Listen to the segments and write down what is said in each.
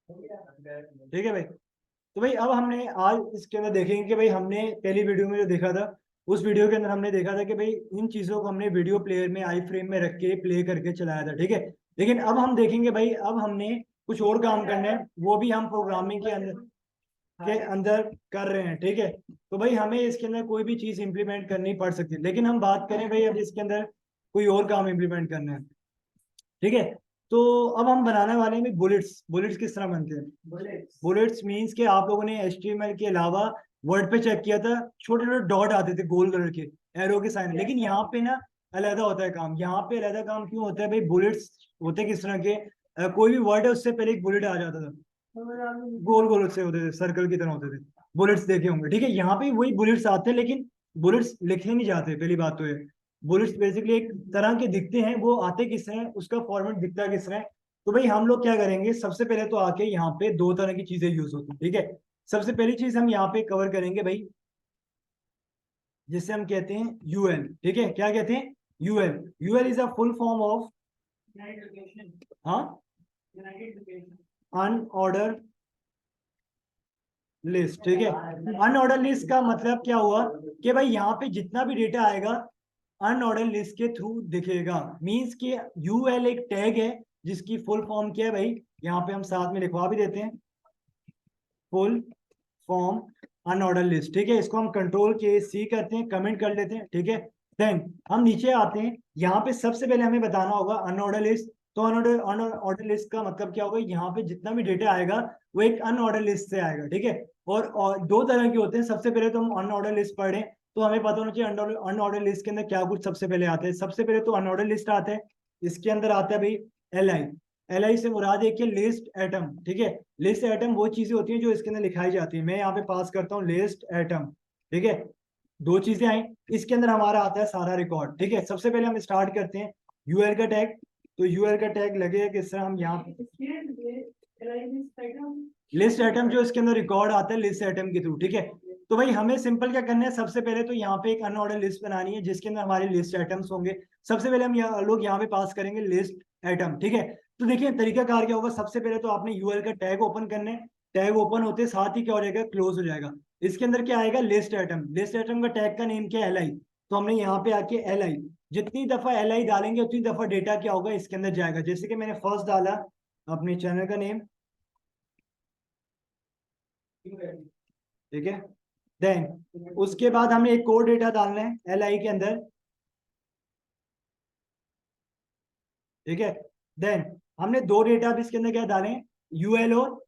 ठीक है भाई। तो भाई अब हमने आज इसके अंदर देखेंगे कि भाई हमने पहली वीडियो में जो देखा था, उस वीडियो के अंदर हमने देखा था कि भाई इन चीजों को हमने वीडियो प्लेयर में आई फ्रेम में रख के प्ले करके चलाया था, ठीक है। लेकिन अब हम देखेंगे भाई, अब हमने कुछ और काम करना है, वो भी हम प्रोग्रामिंग के अंदर कर रहे हैं, ठीक है। तो भाई हमें इसके अंदर कोई भी चीज इंप्लीमेंट करनी पड़ सकती है, लेकिन हम बात करें भाई अब इसके अंदर कोई और काम इंप्लीमेंट करना है, ठीक है। तो अब हम बनाने वाले हैं बुलेट्स। बुलेट्स किस तरह बनते हैं? बुलेट्स मींस के आप लोगों ने HTML के अलावा वर्ड पे चेक किया था, छोटे छोटे डॉट आते थे गोल कलर के, एरो के साइन, लेकिन यहाँ पे ना अलग होता है काम। यहाँ पे अलग काम क्यों होता है भाई? बुलेट्स होते किस तरह के, कोई भी वर्ड है उससे पहले एक बुलेट आ जाता था, गोल गोल से होते थे, सर्कल की तरह होते थे। बुलेट्स देखे होंगे, ठीक है। यहाँ पे वही बुलेट्स आते हैं, लेकिन बुलेट्स लिखे नहीं जाते, पहली बात तो है। बुलेट्स बेसिकली एक तरह के दिखते हैं, वो आते किस तरह हैं, उसका फॉर्मेट दिखता किस तरह है। तो भाई हम लोग क्या करेंगे, सबसे पहले तो आके यहाँ पे दो तरह की चीजें यूज होती है, ठीक है। सबसे पहली चीज हम यहाँ पे कवर करेंगे भाई, जिसे हम कहते हैं यूएल, ठीक है। क्या कहते हैं? UL. UL is a full form of, हाँ, अनऑर्डर लिस्ट, ठीक है। अनऑर्डर लिस्ट का मतलब क्या हुआ कि भाई यहाँ पे जितना भी डेटा आएगा अनऑर्डर लिस्ट के थ्रू दिखेगा। मींस कि यूएल एक टैग है जिसकी फुल फॉर्म क्या है भाई, यहाँ पे हम साथ में लिखवा भी देते हैं, फुल फॉर्म अनऑर्डर लिस्ट, ठीक है। इसको हम कंट्रोल K C करते हैं, कमेंट कर लेते हैं, ठीक है। देन हम नीचे आते हैं, यहाँ पे सबसे पहले हमें बताना होगा अनऑर्डर लिस्ट। तो अनऑर्डर लिस्ट का मतलब क्या होगा, यहाँ पे जितना भी डेटा आएगा वो एक अनऑर्डर लिस्ट से आएगा, ठीक है। और दो तरह के होते हैं। सबसे पहले तो हम अनऑर्डर लिस्ट पढ़ें, तो हमें पता होना चाहिए अनऑर्डर लिस्ट के अंदर क्या कुछ सबसे पहले आता है। सबसे पहले तो अनऑर्डर लिस्ट आता है, इसके अंदर आता है भाई LI। LI से मुराद है कि लिस्ट एटम, ठीक है। लिस्ट एटम वो चीजें होती हैं जो इसके अंदर लिखाई जाती है। मैं यहाँ पे पास करता हूँ लिस्ट एटम, ठीक है। दो चीजें आई, इसके अंदर हमारा आता है सारा रिकॉर्ड, ठीक है। सबसे पहले हम स्टार्ट करते हैं यूएल का टैग। तो यूएल का टैग लगेगा किस तरह, हम यहाँ लिस्ट आइटम जो इसके अंदर रिकॉर्ड आता है लिस्ट आइटम के थ्रू, ठीक है। तो भाई हमें सिंपल क्या करना है, सबसे पहले तो यहाँ पे एक अनऑर्डर लिस्ट बनानी है जिसके अंदर हमारे लिस्ट आइटम्स होंगे। सबसे पहले हम लोग यहाँ पे पास करेंगे लिस्ट आइटम, ठीक है। तो देखिए तरीका कार क्या होगा, सबसे पहले तो आपने यूएल का टैग ओपन करना है। टैग ओपन होते साथ ही क्या हो जाएगा, क्लोज हो जाएगा। इसके अंदर क्या आएगा, लिस्ट आइटम। लिस्ट आइटम का टैग का नेम क्या है, LI। तो हमने यहाँ पे आके LI, जितनी दफा LI डालेंगे उतनी दफा डेटा क्या होगा इसके अंदर जाएगा। जैसे कि मैंने फर्स्ट डाला अपने चैनल का नेम, ठीक है। देन उसके बाद हमें एक और डेटा डालना है LI के अंदर, ठीक है। देन हमने दो डेटा अब इसके अंदर क्या डाले हैं, यूएल और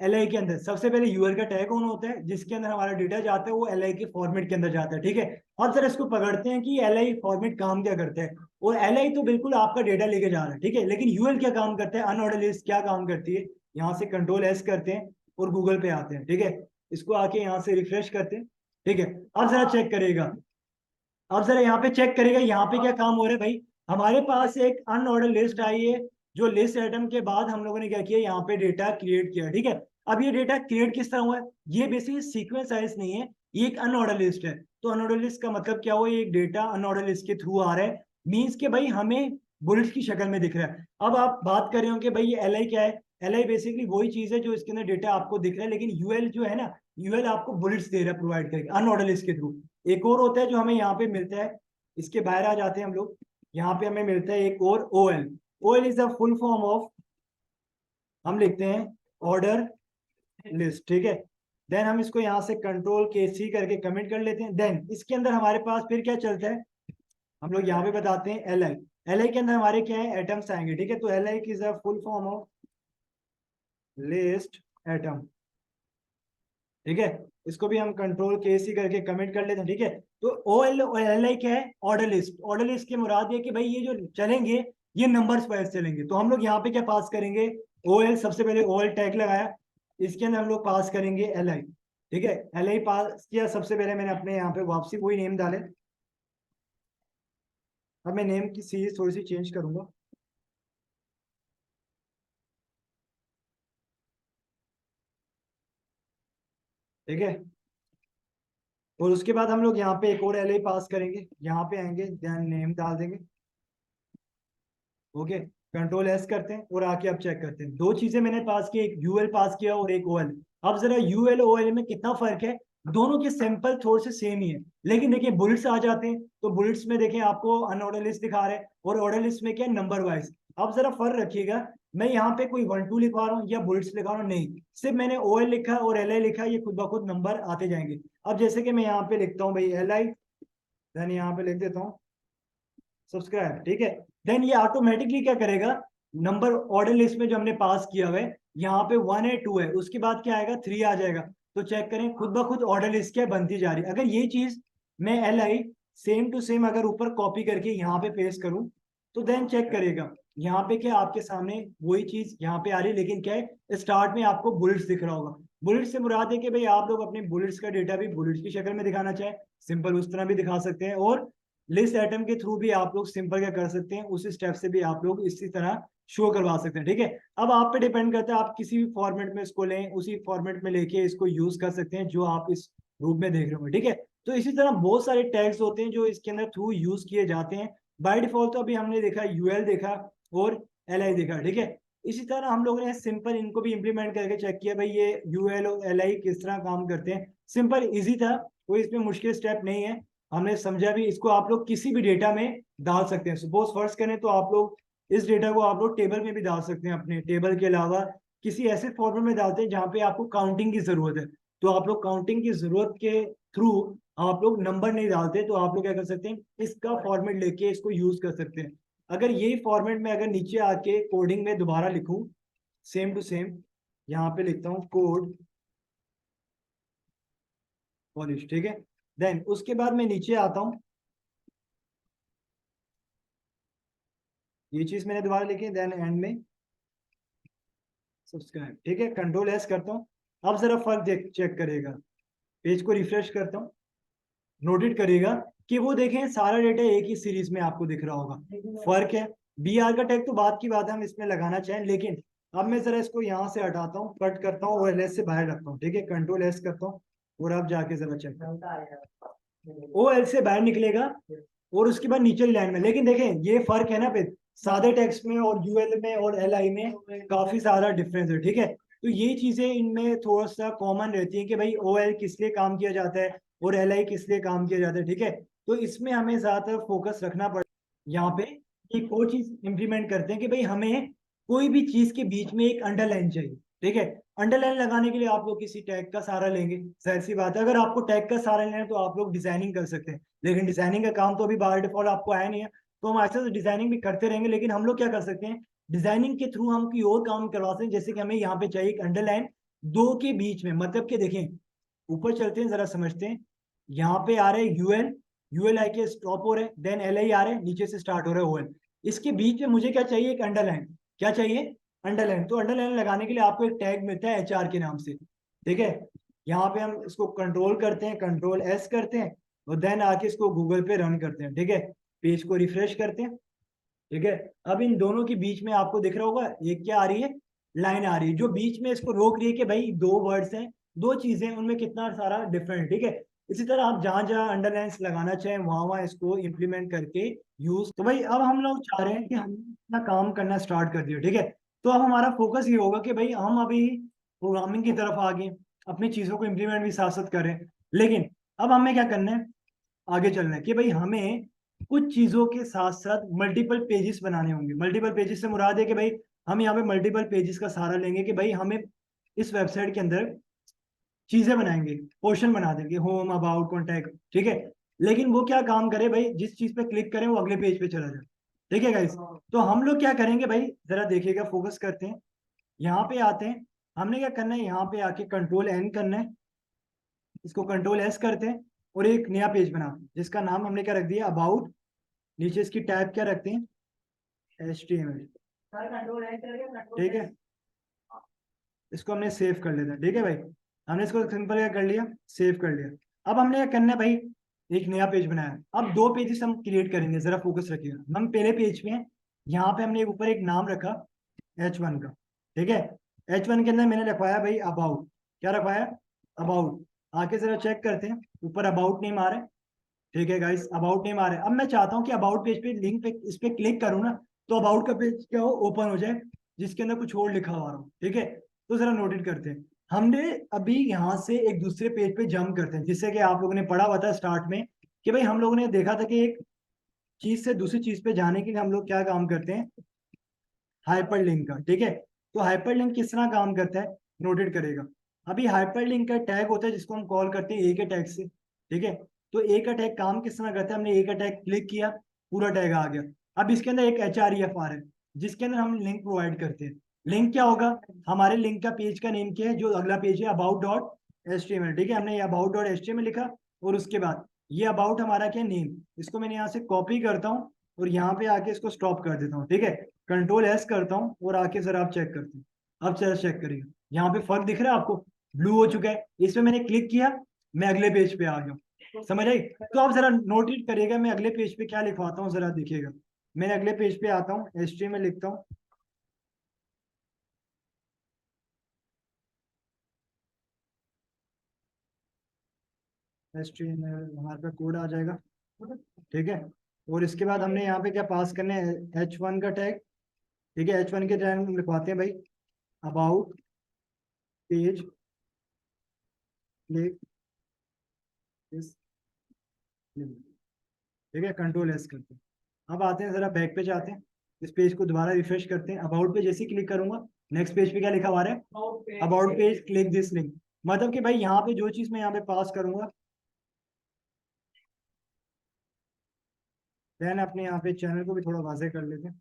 LI के अंदर। सबसे पहले यूएल का टैग ऑन होता है जिसके अंदर हमारा डेटा जाता है, वो LI के फॉर्मेट के अंदर जाता है, ठीक है। अब सर इसको पकड़ते हैं कि LI फॉर्मेट काम क्या करता है। और LI तो बिल्कुल आपका डेटा लेके जा रहा है, ठीक है, लेकिन यूएल क्या काम करता है, अनऑर्डर लिस्ट क्या काम करती है। यहाँ से कंट्रोल S करते हैं और गूगल पे आते हैं, ठीक है। इसको आके यहाँ से रिफ्रेश करते हैं, ठीक है। अब जरा चेक करेगा, अब जरा यहाँ पे चेक करेगा यहाँ पे क्या काम हो रहा है भाई। हमारे पास एक अनऑर्डर लिस्ट आई है, जो लिस्ट आइटम के बाद हम लोगों ने क्या किया, यहाँ पे डेटा क्रिएट किया, ठीक है। अब ये डेटा क्रिएट किस तरह हुआ है, ये बेसिकली सीक्वेंस साइज नहीं है, ये एक अनऑर्डर लिस्ट है। तो अनऑर्डर लिस्ट का मतलब क्या हुआ, ये एक डेटा अनऑर्डर लिस्ट के थ्रू आ रहा है। मीन्स के भाई हमें बुलेट्स की शक्ल में दिख रहा है। अब आप बात कर रहे हो कि भाई ये LI क्या है। LI बेसिकली वही चीज है जो इसके अंदर डेटा आपको दिख रहा है, लेकिन यूएल जो है ना, यूएल आपको बुलेट्स दे रहा है प्रोवाइड करके अनऑर्डर लिस्ट के थ्रू। एक और होता है जो हमें यहाँ पे मिलता है, इसके बाहर आ जाते हैं हम लोग, यहाँ पे हमें मिलता है एक और OL। OL is the full form of, हम लिखते हैं ऑर्डर लिस्ट, ठीक है। देन हम इसको यहाँ से कंट्रोल K C करके कमेंट कर लेते हैं। देन इसके अंदर हमारे पास फिर क्या चलता है, हम लोग यहाँ पे बताते हैं LI। LI के अंदर हमारे क्या है, एटम्स आएंगे, ठीक है। तो LI की is the full form of list atom, ठीक है। इसको भी हम कंट्रोल K C करके कमेंट कर लेते हैं, ठीक है। तो OL और LI क्या है, ऑर्डर लिस्ट। ऑर्डर लिस्ट की मुराद है कि भाई ये जो चलेंगे ये नंबर्स वाइज चलेंगे। तो हम लोग यहाँ पे क्या पास करेंगे, OL। सबसे पहले OL टैग लगाया, इसके अंदर हम लोग पास करेंगे LI, ठीक है। LI पास किया, सबसे पहले मैंने अपने यहाँ पे वापसी वही नेम डाले। अब मैं नेम की सीरीज थोड़ी सी चेंज करूंगा, ठीक है। और उसके बाद हम लोग यहाँ पे एक और LI पास करेंगे, यहाँ पे आएंगे, देन नेम डाल देंगे, ओके। कंट्रोल एस करते हैं और आके अब चेक करते हैं, दो चीजें मैंने पास की, एक यूएल पास किया और एक ओएल। अब जरा यूएल ओएल में कितना फर्क है, दोनों के सैंपल थोड़े से सेम ही है, लेकिन देखिए बुलेट्स आ जाते हैं तो बुलेट्स में देखें आपको अनऑर्डर लिस्ट दिखा रहे हैं और ऑर्डर लिस्ट में क्या है, नंबर वाइज। अब जरा फर्क रखिएगा, मैं यहाँ पे कोई 1 2 लिखवा रहा हूँ या बुलेट्स लिखा रहा हूँ, नहीं, सिर्फ मैंने ओएल लिखा और एल आई लिखा, ये खुद ब खुद नंबर आते जाएंगे। अब जैसे कि मैं यहाँ पे लिखता हूँ भाई एल आई, देन यहाँ पे लिख देता हूँ सब्सक्राइब, ठीक है। देन ये ऑटोमेटिकली क्या करेगा, नंबर ऑर्डर लिस्ट में जो हमने पास किया हुआ है यहाँ पे 1 है 2 है, उसके बाद क्या आएगा 3 आ जाएगा। तो चेक करें खुद ब खुद ऑर्डर लिस्ट क्या बनती जा रही है। अगर ये चीज मैं L I same to same अगर ऊपर कॉपी करके यहाँ पे पेस्ट करूं तो देन चेक करेगा यहाँ पे क्या आपके सामने वही चीज यहाँ पे आ रही है, लेकिन क्या है स्टार्ट में आपको बुलेट्स दिख रहा होगा। बुलेट्स से मुराद है कि भाई आप लोग अपने बुलेट्स का डेटा भी बुलेट्स की शक्ल में दिखाना चाहें, सिंपल उस तरह भी दिखा सकते हैं, और लिस्ट आइटम के थ्रू भी आप लोग सिंपल क्या कर सकते हैं, उस स्टेप से भी आप लोग इसी तरह शो करवा सकते हैं, ठीक है। अब आप पे डिपेंड करता है, आप किसी भी फॉर्मेट में इसको लें, उसी फॉर्मेट में लेके इसको यूज कर सकते हैं जो आप इस रूप में देख रहे हो, ठीक है। तो इसी तरह बहुत सारे टैग्स होते हैं जो इसके अंदर थ्रू यूज किए जाते हैं। बाय डिफॉल्ट तो अभी हमने देखा यूएल देखा और एल आई देखा, ठीक है। इसी तरह हम लोगों ने सिंपल इनको भी इंप्लीमेंट करके चेक किया भाई ये यूएल और एल आई किस तरह काम करते हैं। सिंपल इजी था, कोई इसमें मुश्किल स्टेप नहीं है, हमने समझा भी। इसको आप लोग किसी भी डेटा में डाल सकते हैं, सपोज फर्स्ट करें तो आप लोग इस डेटा को आप लोग टेबल में भी डाल सकते हैं, अपने टेबल के अलावा किसी ऐसे फॉर्मेट में डालते हैं जहाँ पे आपको काउंटिंग की जरूरत है, तो आप लोग काउंटिंग की जरूरत के थ्रू आप लोग नंबर नहीं डालते, तो आप लोग क्या कर सकते हैं इसका फॉर्मेट लेके इसको यूज कर सकते हैं। अगर यही फॉर्मेट में अगर नीचे आके कोडिंग में दोबारा लिखूं सेम टू सेम, यहाँ पे लिखता हूँ कोड पॉलिश, ठीक है। देन उसके बाद मैं नीचे आता हूँ, ये चीज मैंने दोबारा लिखी, देन एंड में सब्सक्राइब, ठीक है। कंट्रोल एस करता हूँ, अब जरा फर्क चेक करेगा, पेज को रिफ्रेश करता हूँ, नोटेट करेगा कि वो देखें सारा डेटा एक ही सीरीज में आपको दिख रहा होगा, फर्क है। बी आर का टैग तो बात की बात है, हम इसमें लगाना चाहें, लेकिन अब मैं जरा इसको यहाँ से हटाता हूँ, कट करता हूँ और एल एस से बाहर रखता हूँ, ठीक है। कंट्रोल एस करता हूँ और अब जाके जरा चेक, ओ एल से बाहर निकलेगा और उसके बाद नीचे लाइन में, लेकिन देखें ये फर्क है ना फिर सादे टेक्स्ट में और यूएल में और एल आई में काफी सारा डिफरेंस है, ठीक है। तो ये चीजें इनमें थोड़ा सा कॉमन रहती है कि भाई ओ एल किस लिए काम किया जाता है और एल आई किस लिए काम किया जाता है, ठीक है। तो इसमें हमें ज्यादातर फोकस रखना पड़ता है। यहाँ पे एक और चीज इंप्लीमेंट करते हैं कि भाई हमें कोई भी चीज के बीच में एक अंडरलाइन चाहिए, ठीक है। अंडरलाइन लगाने के लिए आप लोग किसी टैग का सहारा लेंगे, जाहिर सी बात है। अगर आपको टैग का सहारा लेना है तो आप लोग डिजाइनिंग कर सकते हैं, लेकिन डिजाइनिंग का काम तो अभी बाय डिफॉल्ट आपको आया नहीं है, तो हम ऐसे तो डिजाइनिंग भी करते रहेंगे, लेकिन हम लोग क्या कर सकते हैं डिजाइनिंग के थ्रू हम कोई और काम करवा सकते हैं। जैसे कि हमें यहाँ पे चाहिए एक अंडरलाइन दो के बीच में, मतलब कि देखें ऊपर चलते हैं जरा समझते हैं, यहाँ पे आ रहे हैं यूएल, यूएल आई के स्टॉप हो रहे हैं, देन एल आई आ रहे हैं नीचे से स्टार्ट हो रहे हैं ओएल, इसके बीच में मुझे क्या चाहिए एक अंडरलाइन, क्या चाहिए अंडरलाइन। तो अंडरलाइन लगाने के लिए आपको एक टैग मिलता है एचआर के नाम से, ठीक है। यहाँ पे हम इसको कंट्रोल करते हैं, कंट्रोल एस करते हैं और देन आके इसको गूगल पे रन करते हैं, ठीक है। पेज को रिफ्रेश करते हैं, ठीक है। अब इन दोनों के बीच में आपको दिख रहा होगा एक क्या आ रही है, लाइन आ रही है जो बीच में इसको रोक रही है कि भाई दो वर्ड्स हैं, दो चीजें उनमें कितना सारा डिफरेंट, ठीक है। इसी तरह आप जहां जहां अंडरलाइंस लगाना चाहें वहां वहां इसको इम्प्लीमेंट करके यूज, तो भाई अब हम लोग चाह रहे हैं कि हम अपना काम करना स्टार्ट कर दिया, ठीक है। तो अब हमारा फोकस ये होगा कि भाई हम अभी प्रोग्रामिंग की तरफ आ गए, अपनी चीजों को इम्प्लीमेंट भी साथ साथ करें, लेकिन अब हमें क्या करना है, आगे चलना है कि भाई हमें कुछ चीजों के साथ साथ मल्टीपल पेजेस बनाने होंगे। मल्टीपल पेजेस से मुराद है कि भाई हम यहाँ पे मल्टीपल पेजेस का सहारा लेंगे कि भाई हमें इस वेबसाइट के अंदर चीजें बनाएंगे, पोर्शन बना देंगे, होम अबाउट कॉन्टैक्ट, ठीक है। लेकिन वो क्या काम करे भाई, जिस चीज पे क्लिक करें वो अगले पेज पे चला जाए, ठीक है गाइस। तो हम लोग क्या करेंगे भाई जरा देखिएगा, फोकस करते हैं, यहाँ पे आते हैं, हमने क्या करना है यहाँ पे आके कंट्रोल एन करना है, इसको कंट्रोल एस करते हैं और एक नया पेज बनाते हैं जिसका नाम हमने क्या रख दिया अबाउट, नीचे इसकी टैब क्या रखते हैं HTML, ठीक है। इसको हमने सेव कर लेते हैं, ठीक है भाई। हमने इसको सिंपल क्या कर लिया, सेव कर लिया। अब हमने क्या करना है भाई, एक नया पेज बनाया, अब दो पेजेस हम क्रिएट करेंगे, जरा फोकस रखिएगा। हम पहले पेज में यहाँ पे हमने ऊपर एक नाम रखा H1 का, ठीक है। H1 के अंदर मैंने रखवाया भाई अबाउट, क्या रखवाया अबाउट। आके जरा चेक करते हैं, ऊपर अबाउट नेम आ रहा है, ठीक है गाइस, अबाउट नेम आ रहा है। अब मैं चाहता हूँ कि अबाउट पेज पे लिंक पे इस पे क्लिक करूँ ना, तो अबाउट का पेज क्या हो, ओपन हो जाए, जिसके अंदर कुछ और लिखा हुआ हो, ठीक है। तो जरा नोटेट करते हैं, हमने अभी यहाँ से एक दूसरे पेज पे जंप करते हैं, जिससे कि आप लोगों ने पढ़ा हुआ था स्टार्ट में कि भाई हम लोगों ने देखा था कि एक चीज से दूसरी चीज पे जाने के लिए हम लोग क्या काम करते हैं, हाइपरलिंक का, ठीक है। तो हाइपरलिंक किस तरह काम करता है, नोटेट करेगा। अभी हाइपरलिंक का टैग होता है जिसको हम कॉल करते हैं ए के टैग से, ठीक है। तो ए का टैग काम किस तरह करता है, हमने ए का टैग क्लिक किया, पूरा टैग आ गया। अब इसके अंदर एक HREFR है, जिसके अंदर हम लिंक प्रोवाइड करते हैं। लिंक क्या होगा, हमारे लिंक का पेज का नेम क्या है, जो अगला पेज है about.html, ठीक है। हमने ये about.html लिखा, और उसके बाद ये अबाउट हमारा क्या नेम, इसको मैंने यहाँ से कॉपी करता हूँ और यहाँ पे आके इसको स्टॉप कर देता हूँ, ठीक है। कंट्रोल S करता हूँ और आके जरा आप चेक करते हैं। अब जरा चेक करिए, यहाँ पे फर्क दिख रहा है आपको, ब्लू हो चुका है। इसमें मैंने क्लिक किया, मैं अगले पेज पे आ गया, समझ आई। तो आप जरा नोटिस करिएगा, मैं अगले पेज पे क्या लिखवाता हूँ, जरा देखिएगा। मैं अगले पेज पे आता हूँ, HTML लिखता हूँ, HTML हमारे पे कोड आ जाएगा, ठीक है। और इसके बाद हमने यहाँ पे क्या पास करने हैं, H1 का टैग, ठीक है। H1 के टैग हम लिखवाते हैं भाई अबाउट पेज क्लिक दिस, ठीक है। कंट्रोल S करते हैं। अब आते हैं, जरा बैक पे जाते हैं, इस पेज को दोबारा रिफ्रेश करते हैं। अबाउट पे जैसे क्लिक करूंगा, नेक्स्ट पेज पे क्या लिखा हुआ है, about page click this link. मतलब कि भाई यहाँ पे जो चीज मैं यहाँ पे पास करूंगा, देन अपने यहाँ पे चैनल को भी थोड़ा वाजे कर लेते हैं,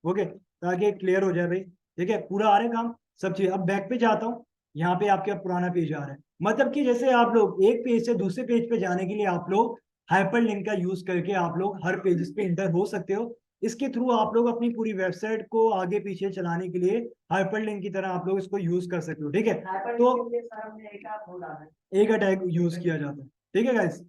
ओके, ताकि क्लियर हो जाए भाई, ठीक है। पूरा आ रहा है काम, सब चीज। अब बैक पे जाता हूँ, यहाँ पे आपके पुराना पेज आ रहा है। मतलब कि जैसे आप लोग एक पेज से दूसरे पेज पे जाने के लिए आप लोग हाइपर लिंक का यूज करके आप लोग हर पेज पे इंटर हो सकते हो। इसके थ्रू आप लोग अपनी पूरी वेबसाइट को आगे पीछे चलाने के लिए हाइपर लिंक की तरह आप लोग इसको यूज कर सकते हो, ठीक है। तो एक अटैग यूज किया जाता है, ठीक है गाइस।